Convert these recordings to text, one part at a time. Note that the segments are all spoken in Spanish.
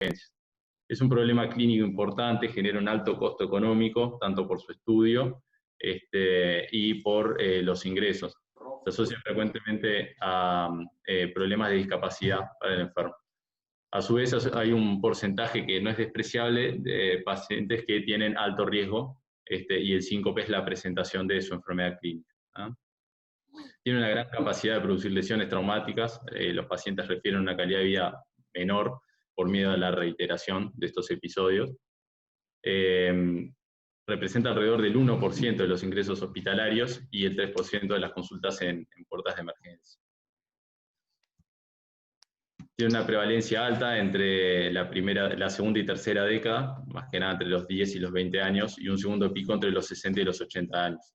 Es un problema clínico importante, genera un alto costo económico, tanto por su estudio y por los ingresos. Se asocia frecuentemente a problemas de discapacidad para el enfermo. A su vez, hay un porcentaje que no es despreciable de pacientes que tienen alto riesgo y el síncope es la presentación de su enfermedad clínica. Tiene una gran capacidad de producir lesiones traumáticas. Los pacientes refieren una calidad de vida menor por miedo a la reiteración de estos episodios. Representa alrededor del 1% de los ingresos hospitalarios y el 3% de las consultas en puertas de emergencia. Tiene una prevalencia alta entre la segunda y tercera década, más que nada entre los 10 y los 20 años, y un segundo pico entre los 60 y los 80 años.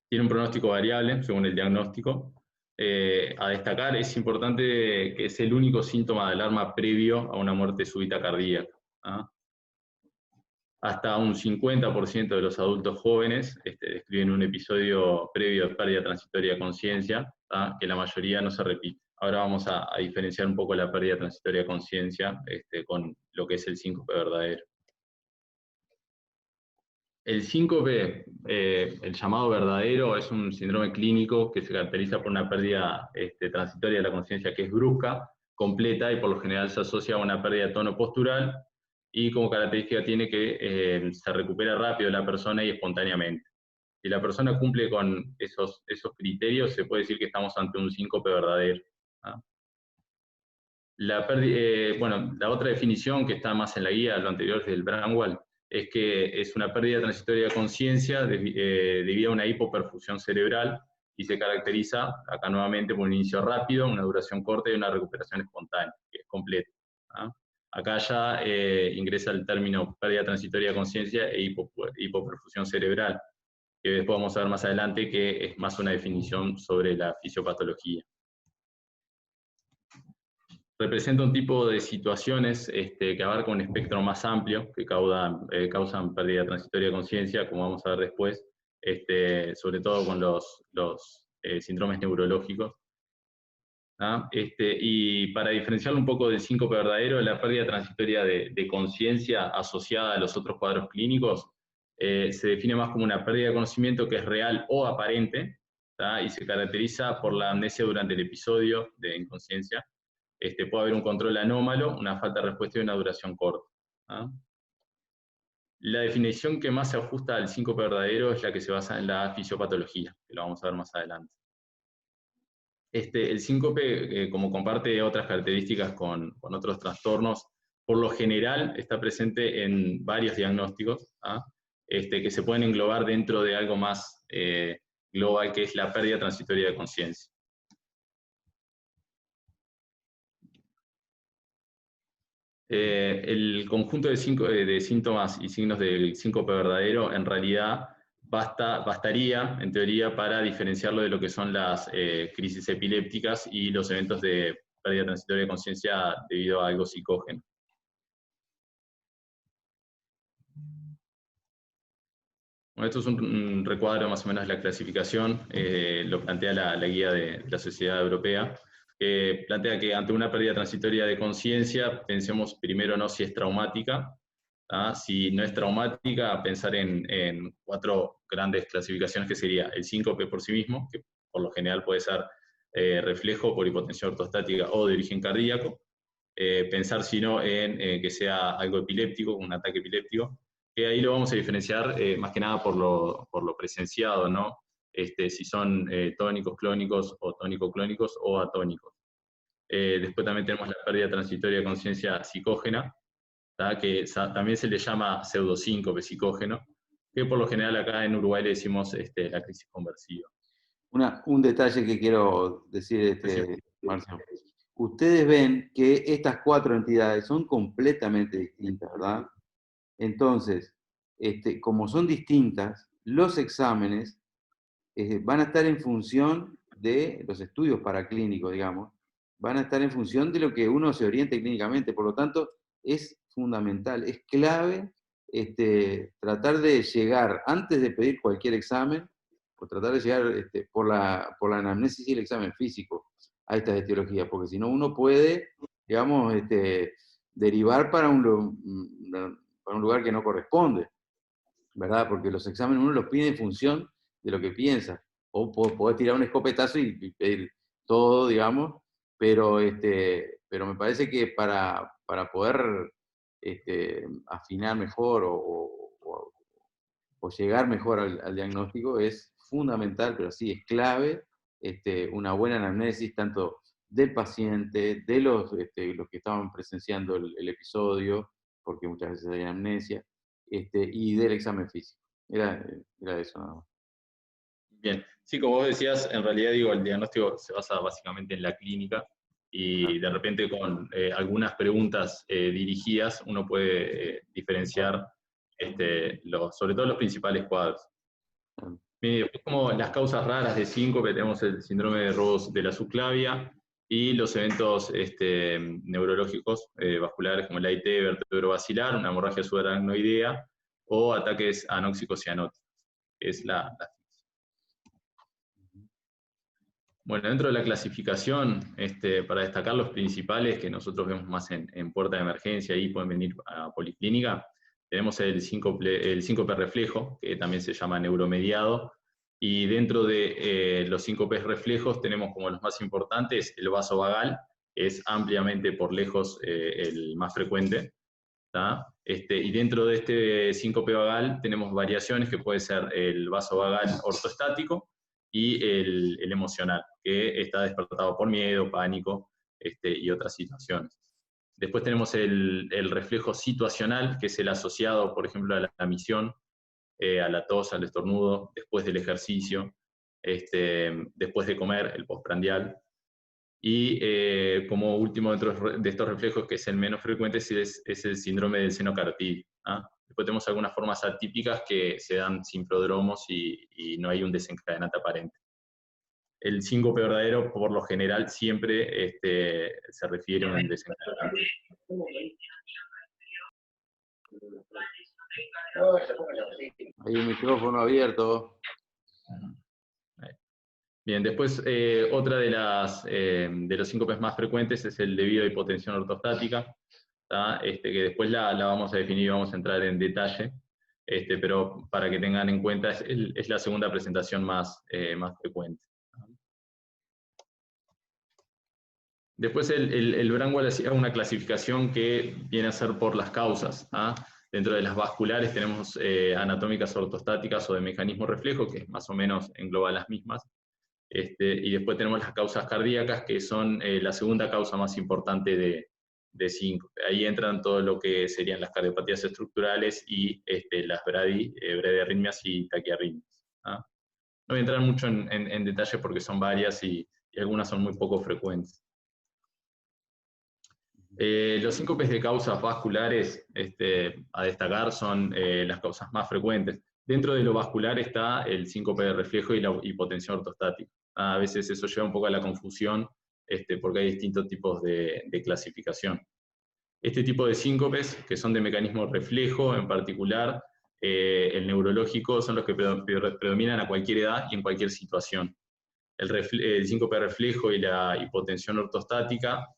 Tiene un pronóstico variable según el diagnóstico. A destacar, es importante que es el único síntoma de alarma previo a una muerte súbita cardíaca. Hasta un 50% de los adultos jóvenes describen un episodio previo de pérdida transitoria de conciencia, que la mayoría no se repite. Ahora vamos a diferenciar un poco la pérdida transitoria de conciencia con lo que es el síncope verdadero. El síncope, el llamado verdadero, es un síndrome clínico que se caracteriza por una pérdida transitoria de la conciencia que es brusca, completa y por lo general se asocia a una pérdida de tono postural y como característica tiene que se recupera rápido la persona y espontáneamente. Si la persona cumple con esos criterios, se puede decir que estamos ante un síncope verdadero. La otra definición que está más en la guía, lo anterior es del Bramwell, es que es una pérdida transitoria de conciencia debido a una hipoperfusión cerebral y se caracteriza, acá nuevamente, por un inicio rápido, una duración corta y una recuperación espontánea, que es completa. Acá ya ingresa el término pérdida transitoria de conciencia e hipoperfusión cerebral, que después vamos a ver más adelante que es más una definición sobre la fisiopatología. Representa un tipo de situaciones que abarca un espectro más amplio, que causan pérdida transitoria de conciencia, como vamos a ver después, sobre todo con los síndromes neurológicos. Y para diferenciarlo un poco del síncope verdadero, la pérdida transitoria de conciencia asociada a los otros cuadros clínicos se define más como una pérdida de conocimiento que es real o aparente, y se caracteriza por la amnesia durante el episodio de inconsciencia. Puede haber un control anómalo, una falta de respuesta y una duración corta. La definición que más se ajusta al síncope verdadero es la que se basa en la fisiopatología, que lo vamos a ver más adelante. El síncope, como comparte otras características con otros trastornos, por lo general está presente en varios diagnósticos, que se pueden englobar dentro de algo más global, que es la pérdida transitoria de conciencia. El conjunto de síntomas y signos del síncope verdadero en realidad bastaría, en teoría, para diferenciarlo de lo que son las crisis epilépticas y los eventos de pérdida transitoria de conciencia debido a algo psicógeno. Bueno, esto es un recuadro más o menos de la clasificación, lo plantea la guía de la Sociedad Europea. Plantea que ante una pérdida transitoria de conciencia, pensemos primero no si es traumática. Si no es traumática, pensar en 4 grandes clasificaciones, que sería el síncope por sí mismo, que por lo general puede ser reflejo por hipotensión ortostática o de origen cardíaco. Pensar si no en que sea algo epiléptico, un ataque epiléptico, que ahí lo vamos a diferenciar más que nada por lo presenciado, ¿no? Si son tónicos, clónicos o tónico-clónicos o atónicos. Después también tenemos la pérdida transitoria de conciencia psicógena, que también se le llama pseudosíncope psicógeno, que por lo general acá en Uruguay le decimos la crisis conversiva. Un detalle que quiero decir, Marcio. Ustedes ven que estas 4 entidades son completamente distintas, ¿verdad? Entonces, como son distintas, los exámenes van a estar en función de los estudios paraclínicos, digamos, van a estar en función de lo que uno se oriente clínicamente. Por lo tanto, es fundamental, es clave tratar de llegar, antes de pedir cualquier examen, o tratar de llegar por la anamnesis y el examen físico a estas etiologías, porque si no uno puede digamos, derivar para un lugar que no corresponde, ¿verdad? Porque los exámenes uno los pide en función de lo que piensa. O podés tirar un escopetazo y pedir todo, digamos, pero me parece que para poder afinar mejor o llegar mejor al diagnóstico es fundamental, pero sí es clave, una buena anamnesis tanto del paciente, de los que estaban presenciando el episodio, porque muchas veces hay amnesia, y del examen físico. Era eso nada más. Bien, sí, como vos decías, en realidad digo, el diagnóstico se basa básicamente en la clínica y de repente con algunas preguntas dirigidas uno puede diferenciar sobre todo los principales cuadros. Después, como las causas raras de síncope, tenemos el síndrome de Ross de la subclavia y los eventos neurológicos vasculares como el AIT vertebrovascular, una hemorragia subaracnoidea o ataques anóxicos cianóticos, que es la. Bueno, dentro de la clasificación, para destacar los principales que nosotros vemos más en puerta de emergencia y pueden venir a policlínica, tenemos el síncope reflejo, que también se llama neuromediado, y dentro de los síncopes reflejos tenemos como los más importantes el vasovagal, que es ampliamente por lejos el más frecuente, y dentro de este síncope vagal tenemos variaciones que puede ser el vasovagal ortostático y el emocional, que está despertado por miedo, pánico y otras situaciones. Después tenemos el reflejo situacional, que es el asociado, por ejemplo, a la misión, a la tos, al estornudo, después del ejercicio, después de comer, el postprandial. Y como último dentro de estos reflejos, que es el menos frecuente, es el síndrome del seno carotídeo. Después tenemos algunas formas atípicas que se dan sin prodromos y no hay un desencadenante aparente. El síncope verdadero, por lo general, siempre se refiere a un desencadenante. Hay un micrófono abierto. Bien, después otra de los síncopes más frecuentes es el debido a hipotensión ortostática, que después la vamos a definir y vamos a entrar en detalle, pero para que tengan en cuenta es la segunda presentación más frecuente. Después el Braunwald hacía una clasificación que viene a ser por las causas. Dentro de las vasculares tenemos anatómicas ortostáticas o de mecanismo reflejo, que más o menos engloba las mismas. Y después tenemos las causas cardíacas, que son la segunda causa más importante de síncope. Ahí entran todo lo que serían las cardiopatías estructurales y las bradiarritmias y taquiarritmias. No voy a entrar mucho en detalle porque son varias y algunas son muy poco frecuentes. Los síncopes de causas vasculares a destacar son las causas más frecuentes. Dentro de lo vascular está el síncope de reflejo y la hipotensión ortostática. A veces eso lleva un poco a la confusión porque hay distintos tipos de clasificación. Este tipo de síncopes, que son de mecanismo reflejo en particular, el neurológico, son los que predominan a cualquier edad y en cualquier situación. El síncope reflejo y la hipotensión ortostática,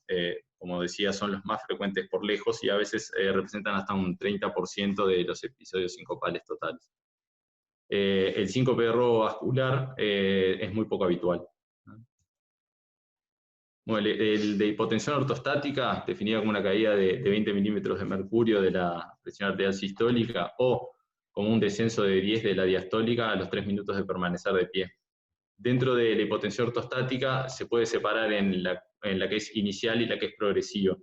como decía, son los más frecuentes por lejos y a veces representan hasta un 30% de los episodios sincopales totales. El síncope de robo vascular es muy poco habitual. Bueno, el de hipotensión ortostática, definida como una caída de 20 milímetros de mercurio de la presión arterial sistólica o como un descenso de 10 de la diastólica a los 3 minutos de permanecer de pie. Dentro de la hipotensión ortostática se puede separar en la que es inicial y la que es progresiva.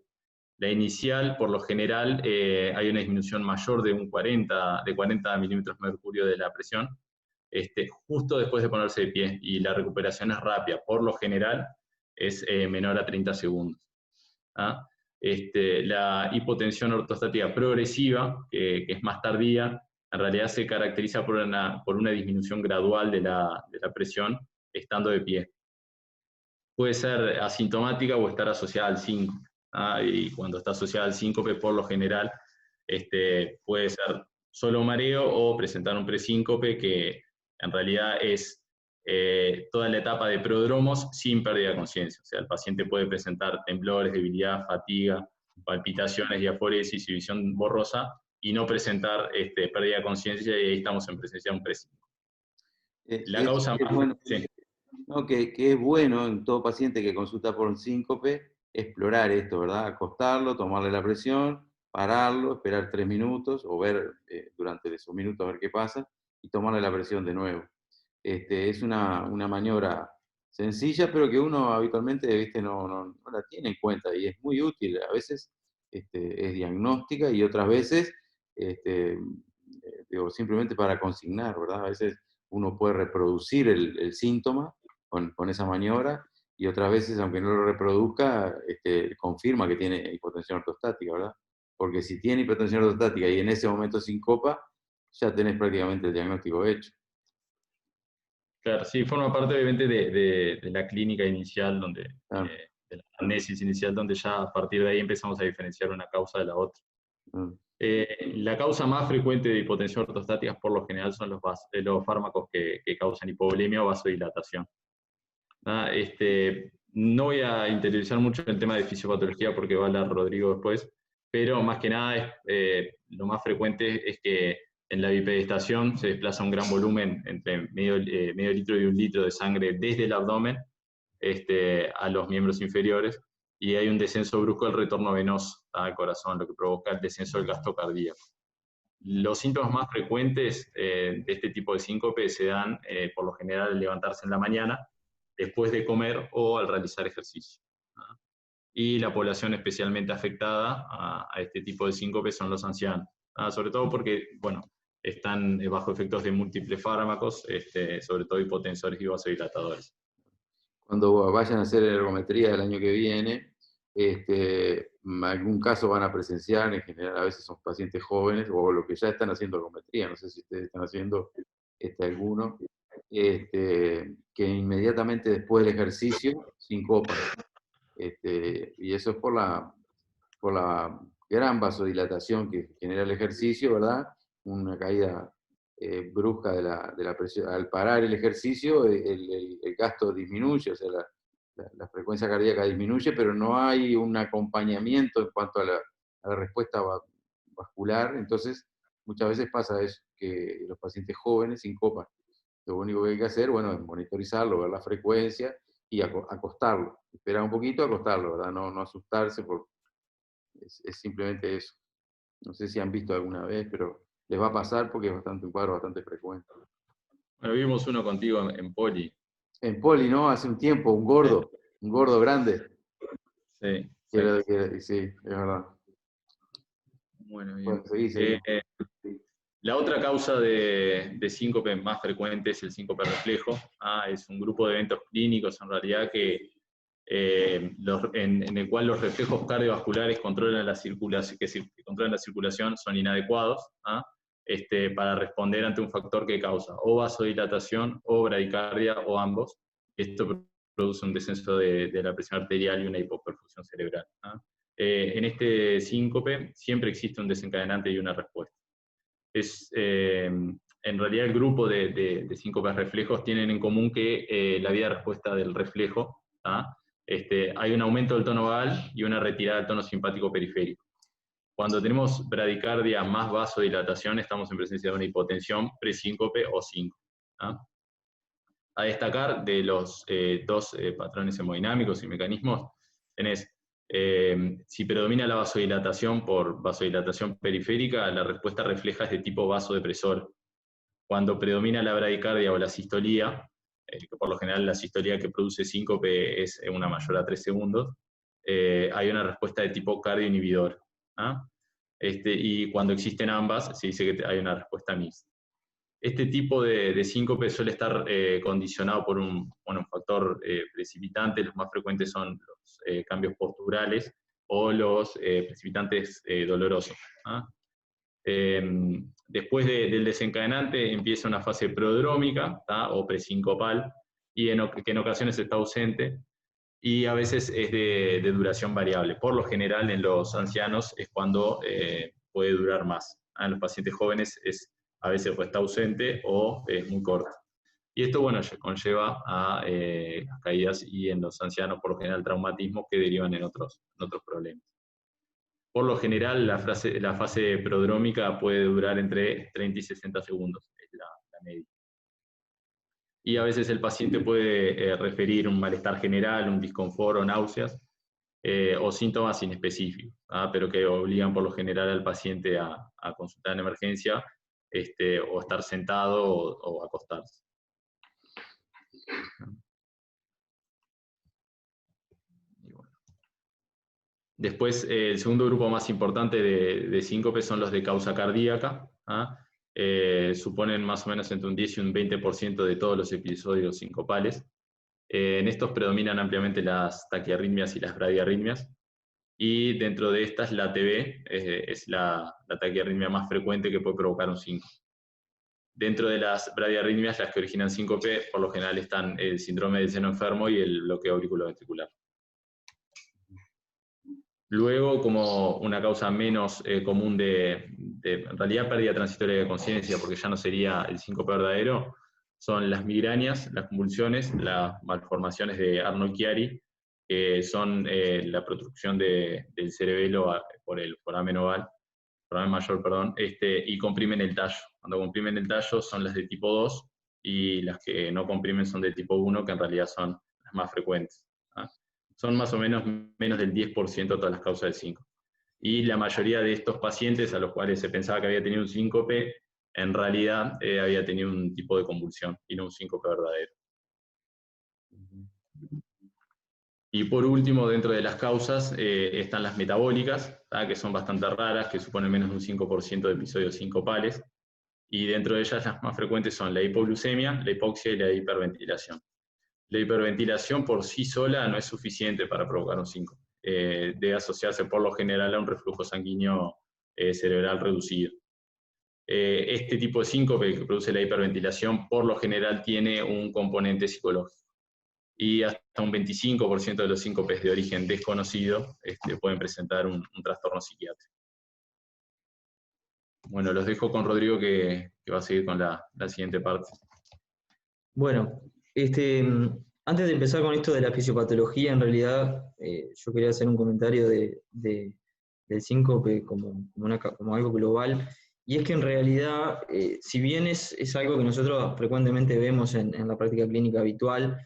La inicial, por lo general, hay una disminución mayor de 40 milímetros de mercurio de la presión, justo después de ponerse de pie, y la recuperación es rápida, por lo general es menor a 30 segundos. La hipotensión ortostática progresiva, que es más tardía, en realidad se caracteriza por una disminución gradual de la presión estando de pie. Puede ser asintomática o estar asociada al síncope. Y cuando está asociada al síncope, por lo general, puede ser solo mareo o presentar un presíncope que en realidad es toda la etapa de prodromos sin pérdida de conciencia. O sea, el paciente puede presentar temblores, debilidad, fatiga, palpitaciones, diaforesis y visión borrosa, y no presentar pérdida de conciencia, y ahí estamos en presencia de un pre-5. La causa más... Bueno, Sí. no, que es bueno en todo paciente que consulta por un síncope explorar esto, ¿verdad? Acostarlo, tomarle la presión, pararlo, esperar 3 minutos o ver durante esos minutos a ver qué pasa y tomarle la presión de nuevo. Es una maniobra sencilla, pero que uno habitualmente, ¿viste? No la tiene en cuenta y es muy útil. A veces es diagnóstica y otras veces digo, simplemente para consignar, ¿verdad? A veces uno puede reproducir el síntoma con esa maniobra y otras veces, aunque no lo reproduzca, confirma que tiene hipotensión ortostática, ¿verdad? Porque si tiene hipotensión ortostática y en ese momento sincopa, ya tenés prácticamente el diagnóstico hecho. Claro, sí, forma parte obviamente de la clínica inicial, Claro. de la amnesis inicial, donde ya a partir de ahí empezamos a diferenciar una causa de la otra. La causa más frecuente de hipotensión ortostática por lo general son los fármacos que causan hipovolemia o vasodilatación. No voy a interiorizar mucho en el tema de fisiopatología porque va a hablar Rodrigo después, pero más que nada lo más frecuente es que en la bipedestación se desplaza un gran volumen entre medio litro y 1 litro de sangre desde el abdomen a los miembros inferiores, y hay un descenso brusco del retorno venoso al corazón, lo que provoca el descenso del gasto cardíaco. Los síntomas más frecuentes de este tipo de síncope se dan por lo general al levantarse en la mañana, después de comer o al realizar ejercicio. Y la población especialmente afectada a este tipo de síncope son los ancianos, sobre todo porque, bueno, están bajo efectos de múltiples fármacos, sobre todo hipotensores y vasodilatadores. Cuando vayan a hacer ergometría el año que viene, algún caso van a presenciar, en general a veces son pacientes jóvenes o los que ya están haciendo ergometría, no sé si ustedes están haciendo alguno, que inmediatamente después del ejercicio sincopan. Y eso es por la gran vasodilatación que genera el ejercicio, ¿verdad? Una caída brusca de la presión. Al parar el ejercicio, el gasto disminuye, o sea, la frecuencia cardíaca disminuye, pero no hay un acompañamiento en cuanto a la respuesta vascular. Entonces, muchas veces pasa eso, que los pacientes jóvenes sincopan. Lo único que hay que hacer, bueno, es monitorizarlo, ver la frecuencia y acostarlo. Esperar un poquito, acostarlo, ¿verdad? No asustarse, porque es simplemente eso. No sé si han visto alguna vez, pero les va a pasar porque es un cuadro bastante frecuente. Bueno, vimos uno contigo en Poli. En Poli, ¿no? Hace un tiempo, un gordo grande. Sí, Sí, es verdad. Bueno, bien. Seguí. La otra causa de síncope más frecuente es el síncope reflejo. Es un grupo de eventos clínicos en realidad en el cual los reflejos cardiovasculares que controlan la circulación son inadecuados para responder ante un factor que causa o vasodilatación o bradicardia o ambos. Esto produce un descenso de la presión arterial y una hipoperfusión cerebral. En este síncope siempre existe un desencadenante y una respuesta. En realidad el grupo de síncopes reflejos tienen en común que la vía de respuesta del reflejo, hay un aumento del tono vagal y una retirada del tono simpático periférico. Cuando tenemos bradicardia más vasodilatación, estamos en presencia de una hipotensión presíncope o síncope. A destacar de los dos patrones hemodinámicos y mecanismos, tenés si predomina la vasodilatación por vasodilatación periférica, la respuesta refleja es de tipo vasodepresor. Cuando predomina la bradicardia o la sistolía, que por lo general la sistolía que produce síncope es una mayor a 3 segundos, hay una respuesta de tipo cardioinhibidor. Y cuando existen ambas, se dice que hay una respuesta mixta. Este tipo de síncope suele estar condicionado por un factor precipitante. Los más frecuentes son los cambios posturales o los precipitantes dolorosos. Después del desencadenante empieza una fase prodrómica o presincopal, y que en ocasiones está ausente, y a veces es de duración variable. Por lo general en los ancianos es cuando puede durar más. En los pacientes jóvenes a veces está ausente o es muy corta. Y esto, bueno, conlleva a caídas y en los ancianos, por lo general, traumatismos que derivan en otros problemas. Por lo general, la fase prodrómica puede durar entre 30 y 60 segundos, es la media. Y a veces el paciente puede referir un malestar general, un disconfort o náuseas, o síntomas inespecíficos, pero que obligan por lo general al paciente a consultar en emergencia, o estar sentado o acostarse. Después, el segundo grupo más importante de síncope son los de causa cardíaca. Suponen más o menos entre un 10 y un 20% de todos los episodios sincopales. En estos predominan ampliamente las taquiarritmias y las bradiarritmias. Y dentro de estas, la ATB es la taquiarritmia más frecuente que puede provocar un síncope. Dentro de las bradiarritmias, las que originan síncope, por lo general están el síndrome del seno enfermo y el bloqueo auriculoventricular. Luego, como una causa menos común en realidad, pérdida transitoria de conciencia, porque ya no sería el síncope verdadero, son las migrañas, las convulsiones, las malformaciones de Arnold-Chiari, que son la protrusión del cerebelo por el foramen mayor, y comprimen el tallo. Cuando comprimen el tallo son las de tipo 2, y las que no comprimen son de tipo 1, que en realidad son las más frecuentes. Son más o menos del 10% de todas las causas del síncope. Y la mayoría de estos pacientes a los cuales se pensaba que había tenido un síncope, en realidad había tenido un tipo de convulsión y no un síncope verdadero. Y por último, dentro de las causas están las metabólicas, que son bastante raras, que suponen menos de un 5% de episodios sincopales. Y dentro de ellas las más frecuentes son la hipoglucemia, la hipoxia y la hiperventilación. La hiperventilación por sí sola no es suficiente para provocar un síncope. Debe asociarse por lo general a un reflujo sanguíneo cerebral reducido. Este tipo de síncope que produce la hiperventilación por lo general tiene un componente psicológico. Y hasta un 25% de los síncopes de origen desconocido pueden presentar un trastorno psiquiátrico. Bueno, los dejo con Rodrigo que va a seguir con la siguiente parte. Bueno, antes de empezar con esto de la fisiopatología, en realidad yo quería hacer un comentario del síncope como algo global, y es que en realidad, si bien es algo que nosotros frecuentemente vemos en la práctica clínica habitual,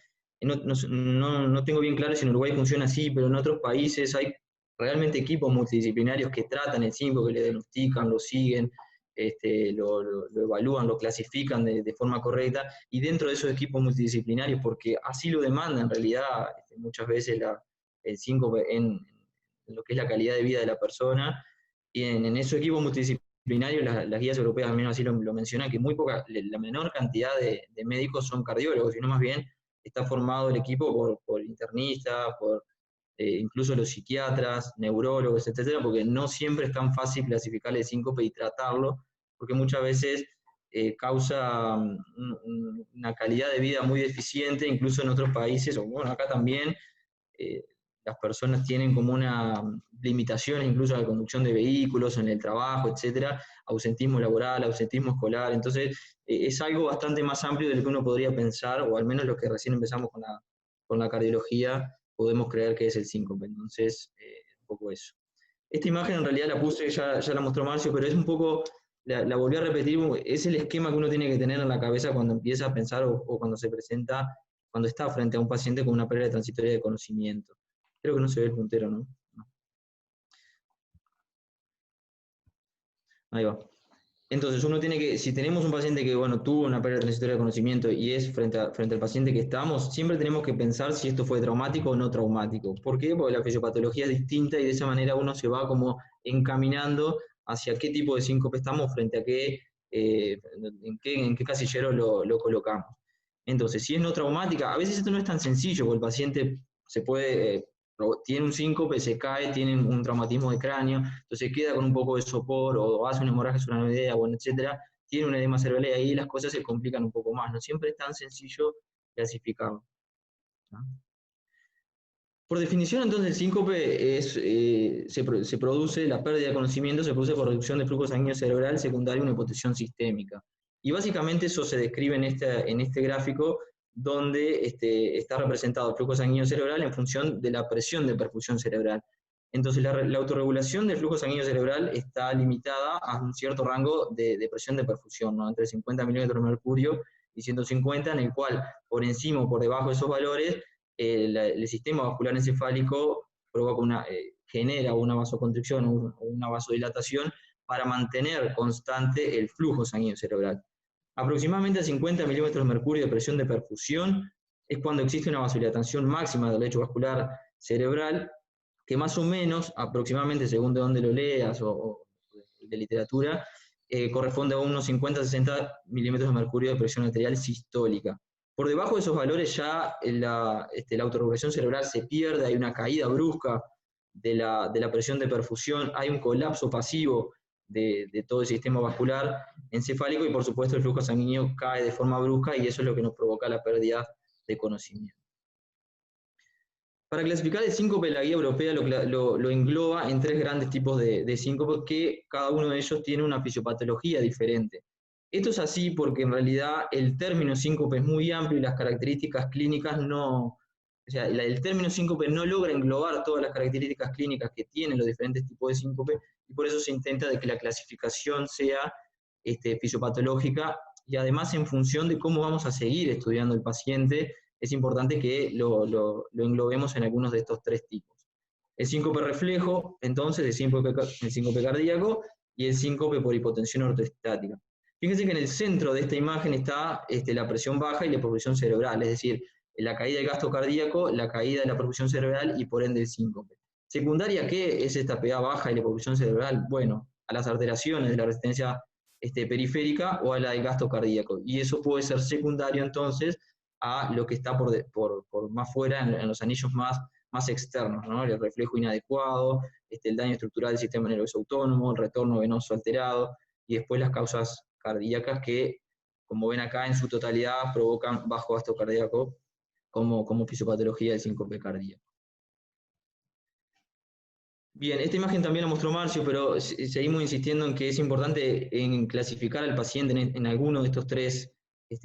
no tengo bien claro si en Uruguay funciona así, pero en otros países hay realmente equipos multidisciplinarios que tratan el síncope, le diagnostican, lo siguen, lo evalúan, lo clasifican de forma correcta, y dentro de esos equipos multidisciplinarios, porque así lo demanda en realidad muchas veces el síncope en lo que es la calidad de vida de la persona, y en esos equipos multidisciplinarios las guías europeas al menos así lo mencionan, que la menor cantidad de médicos son cardiólogos, sino más bien está formado el equipo por internistas, por incluso los psiquiatras, neurólogos, etcétera, porque no siempre es tan fácil clasificar el síncope y tratarlo, porque muchas veces causa una calidad de vida muy deficiente, incluso en otros países, o bueno, acá también, las personas tienen como una limitación incluso a la conducción de vehículos, en el trabajo, etcétera, ausentismo laboral, ausentismo escolar, entonces es algo bastante más amplio de lo que uno podría pensar, o al menos los que recién empezamos con la cardiología, podemos creer que es el síncope. Entonces, un poco eso. Esta imagen en realidad la puse, ya la mostró Marcio, pero es un poco, la volví a repetir, es el esquema que uno tiene que tener en la cabeza cuando empieza a pensar o cuando se presenta, cuando está frente a un paciente con una pérdida transitoria de conocimiento. Creo que no se ve el puntero, ¿no? Ahí va. Entonces uno tiene que, si tenemos un paciente que tuvo una pérdida transitoria de conocimiento y es frente al paciente que estamos, siempre tenemos que pensar si esto fue traumático o no traumático. ¿Por qué? Porque la fisiopatología es distinta y de esa manera uno se va como encaminando hacia qué tipo de síncope estamos frente a en qué casillero lo colocamos. Entonces, si es no traumática, a veces esto no es tan sencillo, porque el paciente tiene un síncope, se cae, tiene un traumatismo de cráneo, entonces queda con un poco de sopor, o hace una hemorragia subaracnoidea, etcétera, tiene una edema cerebral y ahí las cosas se complican un poco más, no siempre es tan sencillo clasificarlo. ¿No? Por definición, entonces, el síncope se produce, la pérdida de conocimiento se produce por reducción de flujo sanguíneo cerebral secundario a una hipotensión sistémica. Y básicamente eso se describe en este gráfico, donde está representado el flujo sanguíneo cerebral en función de la presión de perfusión cerebral. Entonces la autorregulación del flujo sanguíneo cerebral está limitada a un cierto rango de presión de perfusión, ¿no? Entre 50 milímetros de mercurio y 150, en el cual por encima o por debajo de esos valores, el sistema vascular encefálico provoca genera una vasoconstricción o una vasodilatación para mantener constante el flujo sanguíneo cerebral. Aproximadamente a 50 milímetros de mercurio de presión de perfusión es cuando existe una vasodilatación máxima del lecho vascular cerebral, que más o menos, aproximadamente según de dónde lo leas o de literatura, corresponde a unos 50-60 milímetros de mercurio de presión arterial sistólica. Por debajo de esos valores ya la autorregulación cerebral se pierde, hay una caída brusca de la presión de perfusión, hay un colapso pasivo de todo el sistema vascular encefálico y por supuesto el flujo sanguíneo cae de forma brusca y eso es lo que nos provoca la pérdida de conocimiento. Para clasificar el síncope, la guía europea lo engloba en 3 grandes tipos de síncope, que cada uno de ellos tiene una fisiopatología diferente. Esto es así porque en realidad el término síncope es muy amplio y las características clínicas no... O sea, el término síncope no logra englobar todas las características clínicas que tienen los diferentes tipos de síncope y por eso se intenta de que la clasificación sea fisiopatológica y además en función de cómo vamos a seguir estudiando el paciente, es importante que lo englobemos en algunos de estos 3 tipos. El síncope reflejo, entonces, el síncope cardíaco y el síncope por hipotensión ortoestática. Fíjense que en el centro de esta imagen está la presión baja y la perfusión cerebral, es decir, la caída del gasto cardíaco, la caída de la perfusión cerebral y por ende el síncope. Secundaria, ¿qué es esta PA baja y la perfusión cerebral? Bueno, a las alteraciones de la resistencia periférica o a la del gasto cardíaco. Y eso puede ser secundario entonces a lo que está por más fuera en los anillos más externos, ¿no? El reflejo inadecuado, el daño estructural del sistema nervioso autónomo, el retorno venoso alterado, y después las causas cardíacas que, como ven acá, en su totalidad provocan bajo gasto cardíaco como fisiopatología del síncope cardíaco. Bien, esta imagen también la mostró Marcio, pero seguimos insistiendo en que es importante en clasificar al paciente en alguno de estos 3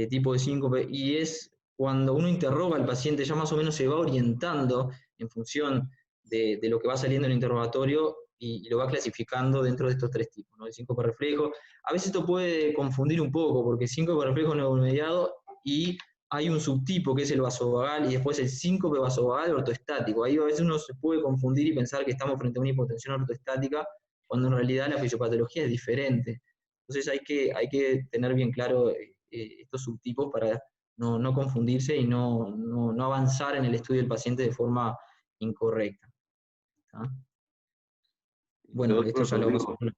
tipos de síncope, y es cuando uno interroga al paciente, ya más o menos se va orientando en función de lo que va saliendo en el interrogatorio y lo va clasificando dentro de estos 3 tipos, ¿no? El síncope reflejo. A veces esto puede confundir un poco, porque síncope reflejo neuromediado y hay un subtipo que es el vasovagal y después el síncope vasovagal ortoestático. Ahí a veces uno se puede confundir y pensar que estamos frente a una hipotensión ortoestática, cuando en realidad la fisiopatología es diferente. Entonces hay que tener bien claro estos subtipos para no confundirse y no avanzar en el estudio del paciente de forma incorrecta. ¿Ah? Bueno, esto ya lo vamos a poner.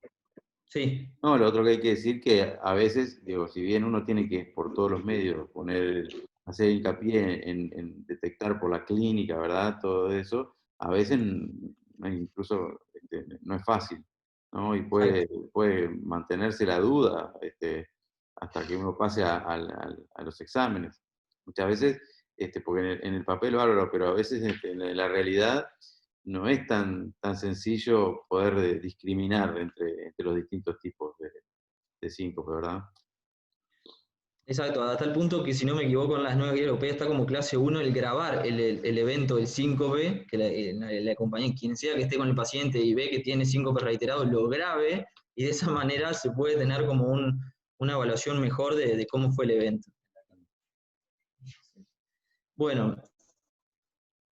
Sí. No, lo otro que hay que decir que a veces, digo, si bien uno tiene que por todos los medios hacer hincapié en detectar por la clínica, ¿verdad? Todo eso, a veces incluso no es fácil, ¿no? Y puede mantenerse la duda hasta que uno pase a los exámenes. Muchas veces, porque en el papel bárbaro, pero a veces en la realidad no es tan sencillo poder discriminar entre los distintos tipos de síncope, ¿verdad? Exacto, hasta el punto que, si no me equivoco, en las nuevas guías europeas está como clase 1 el grabar el evento del síncope, que la compañía, quien sea que esté con el paciente y ve que tiene síncope reiterado, lo grabe, y de esa manera se puede tener como una evaluación mejor de cómo fue el evento. Bueno,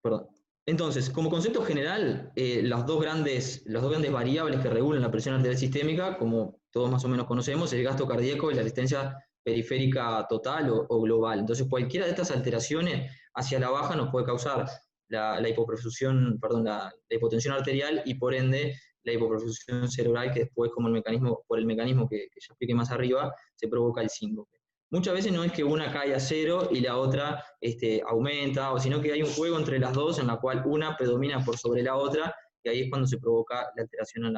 perdón. Entonces, como concepto general, las dos grandes variables que regulan la presión arterial sistémica, como todos más o menos conocemos, el gasto cardíaco y la resistencia periférica total o global. Entonces, cualquiera de estas alteraciones hacia la baja nos puede causar la hipotensión arterial y por ende la hipoperfusión cerebral, que después, por el mecanismo que ya expliqué más arriba, se provoca el síncope. Muchas veces no es que una cae a 0 y la otra aumenta, sino que hay un juego entre las dos en la cual una predomina por sobre la otra, y ahí es cuando se provoca la alteración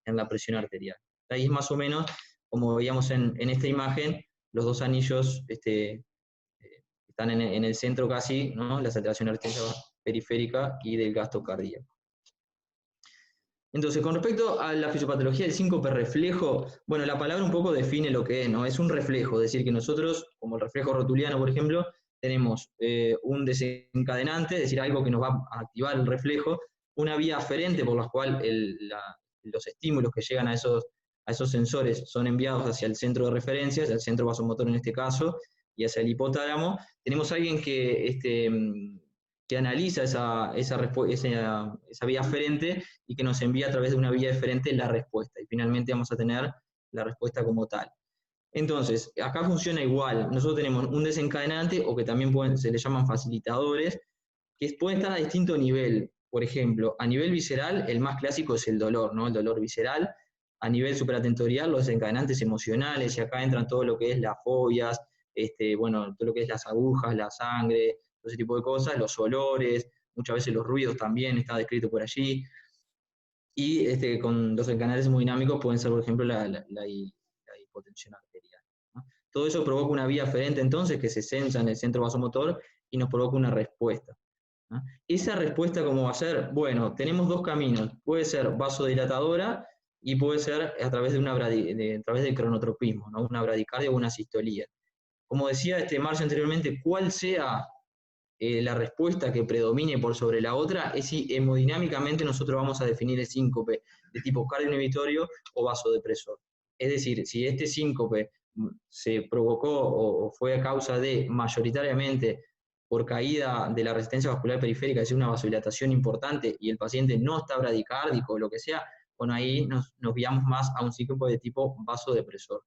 en la presión arterial. Ahí es más o menos, como veíamos en esta imagen, los 2 anillos están en el centro casi, ¿no? Las alteraciones arteriales periférica y del gasto cardíaco. Entonces, con respecto a la fisiopatología del síncope reflejo, bueno, la palabra un poco define lo que es, ¿no? Es un reflejo, es decir, que nosotros, como el reflejo rotuliano, por ejemplo, tenemos un desencadenante, es decir, algo que nos va a activar el reflejo, una vía aferente por la cual los estímulos que llegan a esos sensores son enviados hacia el centro de referencia, hacia el centro vasomotor en este caso, y hacia el hipotálamo. Tenemos alguien que analiza esa vía aferente y que nos envía a través de una vía diferente la respuesta, y finalmente vamos a tener la respuesta como tal. Entonces, acá funciona igual. Nosotros tenemos un desencadenante, o que también se le llaman facilitadores, que pueden estar a distinto nivel. Por ejemplo, a nivel visceral, el más clásico es el dolor, ¿no? El dolor visceral. A nivel supratentorial, los desencadenantes emocionales, y acá entran todo lo que es las fobias, bueno, todo lo que es las agujas, la sangre, todo ese tipo de cosas, los olores, muchas veces los ruidos también, está descrito por allí. Y con los desencadenantes hemodinámicos pueden ser, por ejemplo, la hipotensión arterial, ¿no? Todo eso provoca una vía aferente entonces que se sensa en el centro vasomotor y nos provoca una respuesta, ¿no? Esa respuesta, ¿cómo va a ser? Bueno, tenemos dos caminos. Puede ser vasodilatadora y puede ser a través a través del cronotropismo, ¿no? Una bradicardia o una sistolía. Como decía Marcio anteriormente, cuál sea la respuesta que predomine por sobre la otra, es si hemodinámicamente nosotros vamos a definir el síncope de tipo cardioinhibitorio o vasodepresor. Es decir, si este síncope se provocó o fue a causa de, mayoritariamente, por caída de la resistencia vascular periférica, es decir, una vasodilatación importante, y el paciente no está bradicárdico o lo que sea, bueno, ahí nos guiamos más a un síncope de tipo vasodepresor,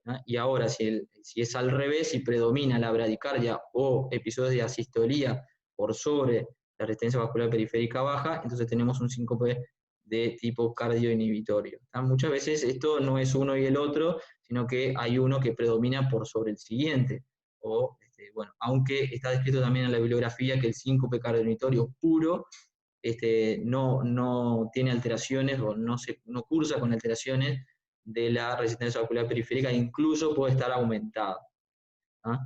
¿no? Y ahora, si es al revés, si predomina la bradicardia o episodios de asistolía por sobre la resistencia vascular periférica baja, entonces tenemos un síncope de tipo cardioinhibitorio, ¿no? Muchas veces esto no es uno y el otro, sino que hay uno que predomina por sobre el siguiente. O, bueno, aunque está descrito también en la bibliografía que el síncope cardioinhibitorio puro no tiene alteraciones o no cursa con alteraciones de la resistencia vascular periférica, incluso puede estar aumentada, ¿ah?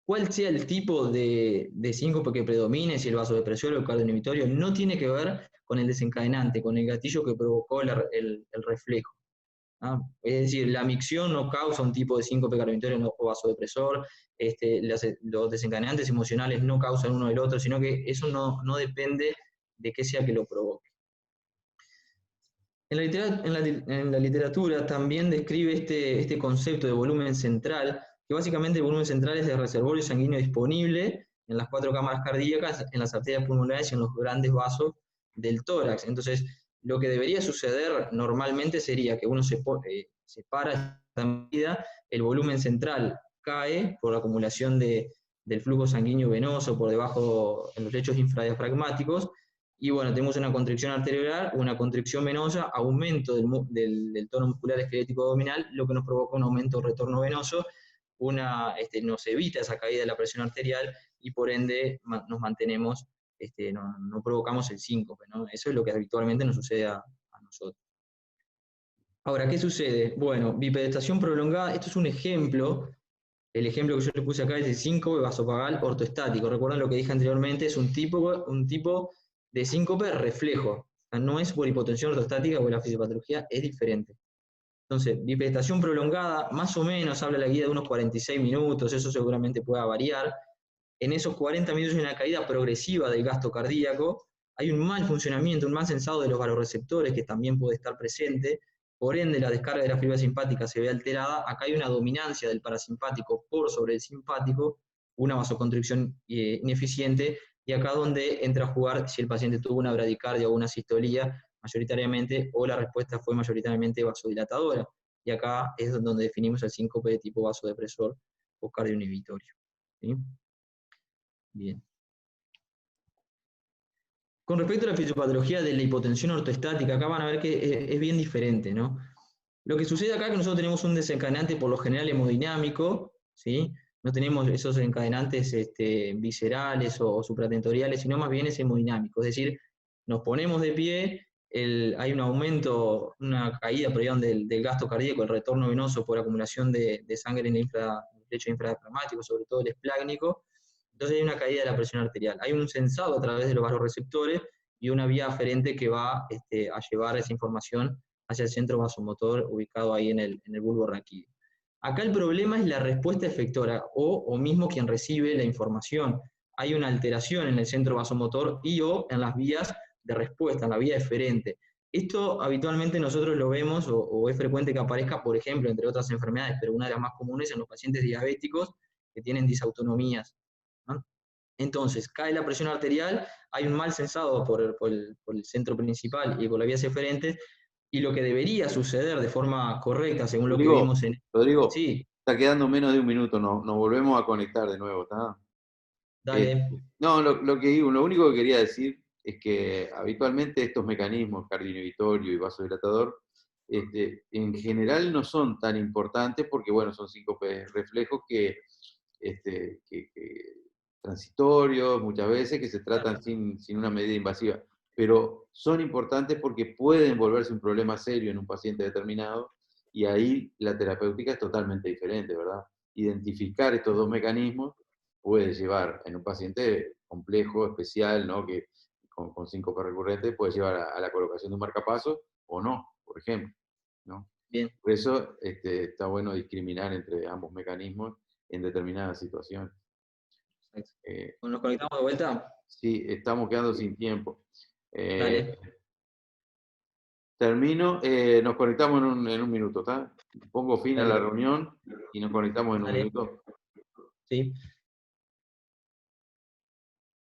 Cuál sea el tipo de síncope que predomine, si el vasodepresor o el cardioinhibitorio, no tiene que ver con el desencadenante, con el gatillo que provocó el reflejo, ¿ah? Es decir, la micción no causa un tipo de síncope cardioinhibitorio o vasodepresor, los desencadenantes emocionales no causan uno del otro, sino que eso no depende de qué sea que lo provoque. En la literatura también describe este concepto de volumen central, que básicamente el volumen central es el reservorio sanguíneo disponible en las 4 cámaras cardíacas, en las arterias pulmonares y en los grandes vasos del tórax. Entonces, lo que debería suceder normalmente sería que uno se para esta medida, el volumen central cae por la acumulación del flujo sanguíneo venoso por debajo en los lechos infradiafragmáticos, y bueno, tenemos una constricción arteriolar, una constricción venosa, aumento del tono muscular esquelético abdominal, lo que nos provoca un aumento del retorno venoso, nos evita esa caída de la presión arterial y por ende nos mantenemos, no provocamos el síncope, ¿no? Eso es lo que habitualmente nos sucede a nosotros. Ahora, ¿qué sucede? Bueno, bipedestación prolongada, esto es un ejemplo. El ejemplo que yo le puse acá es el síncope vasovagal ortoestático. Recuerdan lo que dije anteriormente, es un tipo de síncope reflejo. O sea, no es por hipotensión ortostática, porque la fisiopatología es diferente. Entonces, bipedestación prolongada, más o menos habla la guía de unos 46 minutos, eso seguramente pueda variar. En esos 40 minutos hay una caída progresiva del gasto cardíaco, hay un mal funcionamiento, un mal sensado de los vasoreceptores que también puede estar presente, por ende la descarga de la fibra simpática se ve alterada, acá hay una dominancia del parasimpático por sobre el simpático, una vasoconstricción ineficiente, y acá donde entra a jugar si el paciente tuvo una bradicardia o una sistolía mayoritariamente, o la respuesta fue mayoritariamente vasodilatadora, y acá es donde definimos el síncope de tipo vasodepresor o cardioinhibitorio, ¿sí? Bien. Con respecto a la fisiopatología de la hipotensión ortoestática, acá van a ver que es bien diferente, ¿no? Lo que sucede acá es que nosotros tenemos un desencadenante por lo general hemodinámico, ¿sí? No tenemos esos desencadenantes viscerales o supratentoriales, sino más bien es hemodinámico, es decir, nos ponemos de pie, hay un aumento, una caída, perdón, del gasto cardíaco, el retorno venoso por acumulación de sangre en el lecho infradiafragmático, sobre todo el esplácnico. Entonces hay una caída de la presión arterial. Hay un sensado a través de los vasoreceptores y una vía aferente que va a llevar esa información hacia el centro vasomotor ubicado ahí en el bulbo raquídeo. Acá el problema es la respuesta efectora o mismo quien recibe la información. Hay una alteración en el centro vasomotor y o en las vías de respuesta, en la vía eferente. Esto habitualmente nosotros lo vemos o es frecuente que aparezca, por ejemplo, entre otras enfermedades, pero una de las más comunes en los pacientes diabéticos que tienen disautonomías, ¿no? Entonces, cae la presión arterial, hay un mal sensado por el centro principal y por las vías eferentes, y lo que debería suceder de forma correcta, según lo que vimos en... Rodrigo, Sí, está quedando menos de un minuto, nos volvemos a conectar de nuevo, ¿está? dale. No, lo único que quería decir es que habitualmente estos mecanismos, cardioinhibitorio y vasodilatador, en general no son tan importantes porque, bueno, son síncopes reflejos que transitorios muchas veces, que se tratan sin una medida invasiva, pero son importantes porque pueden volverse un problema serio en un paciente determinado, y ahí la terapéutica es totalmente diferente, ¿verdad? Identificar estos dos mecanismos puede llevar, en un paciente complejo, especial, ¿no? Que con síncope recurrente, puede llevar a la colocación de un marcapasos o no, por ejemplo, ¿no? Bien. Por eso está bueno discriminar entre ambos mecanismos en determinadas situaciones. ¿Nos conectamos de vuelta? Sí, estamos quedando sin tiempo. Dale. Termino, nos conectamos en un minuto, ¿está? Pongo fin a la Dale. reunión y nos conectamos en un Dale. minuto. Sí.